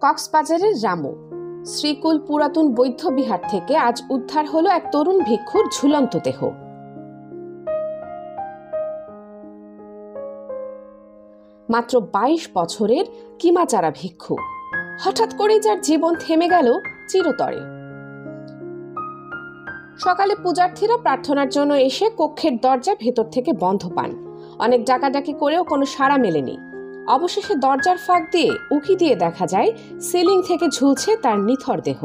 কক্সবাজারের রামু শ্রীকুল পুরাতন বৌদ্ধ বিহার থেকে আজ উদ্ধার হলো এক তরুণ ভিক্ষুর ঝুলন্ত দেহ। মাত্র ২২ বছরের কিমাচারা ভিক্ষু, হঠাৎ করে যার জীবন থেমে গেল চিরতরে। সকালে পূজার্থীরা প্রার্থনার জন্য এসে কক্ষের দরজা ভেতর থেকে বন্ধ পান। অনেক ডাকাডাকি করেও কোনো সাড়া মেলেনি। অবশেষে দরজার ফাঁক দিয়ে উঁকি দিয়ে দেখা যায় সিলিং থেকে ঝুলছে তার নিথর দেহ।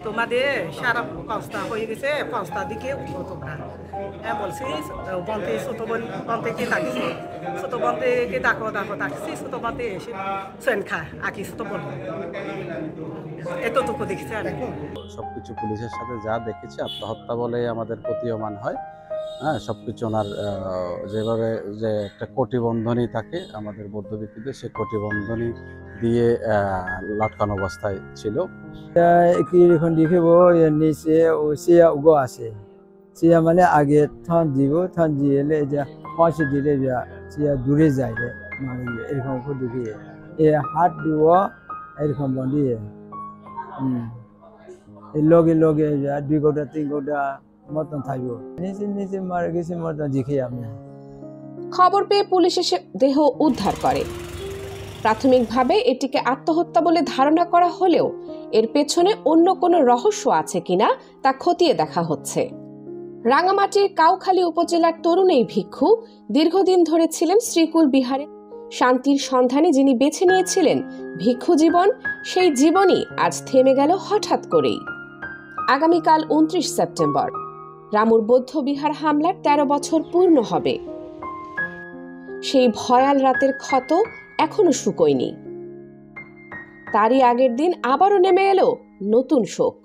তোমাদের সারা ৫টা হয়ে গেছে, ৫টার দিকে উঠো তোমরা। হ্যাঁ বলছি বন্ধে ছোট বন্ধকে ডাকছি, ছোট বন্ধকে ডাকছি, ছোট বন্ধে এসে সেন খায় আঁকি ছোট বন্ধ এতটুকু দেখছি। আর সবকিছু পুলিশের সাথে যা দেখেছি আত্মহত্যা বলে আমাদের প্রতীয়মান হয়। হ্যাঁ, সবকিছু ওনার যেভাবে যে একটা কটিবন্ধনী থাকে আমাদের বৌদ্ধ ভিক্ষুদের, সে কটিবন্ধনী দিয়ে লটকানো অবস্থায় ছিল। এখন দেখিব নিচে ও সিয়া উগো আছে, সিয়া মানে আগে থান দিব, থান দিয়ে যা পাশে দিলে যা সিয়া দূরে যায় এরকম দেখি হাত দিব এরকম বন্দিয়ে লগে লগে যা ২ ঘন্টা ৩ ঘন্টা মতন থাকবো, নিচে নিচে মারা গেছে মতন দেখি আমি। খবর পেয়ে পুলিশ এসে দেহ উদ্ধার করে। প্রাথমিকভাবে এটিকে আত্মহত্যা বলে ধারণা করা হলেও এর পেছনে অন্য কোনো রহস্য আছে কিনা তা খতিয়ে দেখা হচ্ছে। রাঙামাটির কাউখালী উপজেলার তরুণ এই ভিক্ষু দীর্ঘদিন ধরে ছিলেন শ্রীকুল বিহারে। শান্তির সন্ধানে যিনি বেছে নিয়েছিলেন ভিক্ষু জীবন, সেই জীবনই আজ থেমে গেল হঠাৎ করেই। আগামীকাল ২৯ সেপ্টেম্বর রামুর বৌদ্ধ বিহার হামলার ১৩ বছর পূর্ণ হবে। সেই ভয়াল রাতের ক্ষত এখনো শুকোয়নি। তারই আগের দিন আবারও নেমে এলো নতুন শোক,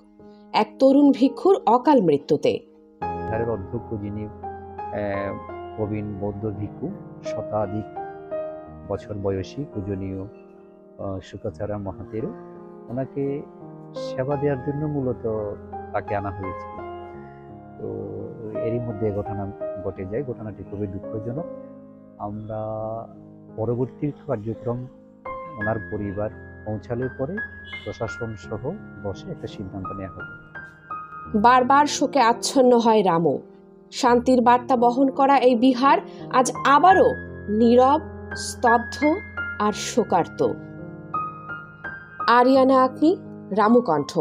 এক তরুণ ভিক্ষুর অকাল মৃত্যুতে। অধ্যক্ষ যিনি প্রবীণ বৌদ্ধ ভিক্ষু, শতাধিক বছর বয়সী পূজনীয় শুকাচারা মহাতেরু, ওনাকে সেবা দেওয়ার জন্য মূলত তাকে আনা হয়েছিল। তো এরই মধ্যে ঘটনা ঘটে যায়। ঘটনাটি খুবই দুঃখজনক। আমরা পরবর্তী কার্যক্রম ওনার পরিবার পৌঁছালে পরে প্রশাসন সহ বসে একটা সিদ্ধান্ত নেওয়া হবে। বারবার শোকে আচ্ছন্ন হয় রামু। শান্তির বার্তা বহন করা এই বিহার আজ আবারও নীরব, স্তব্ধ আর শোকার্ত। আরিয়ানা আকনি, রামু কণ্ঠ।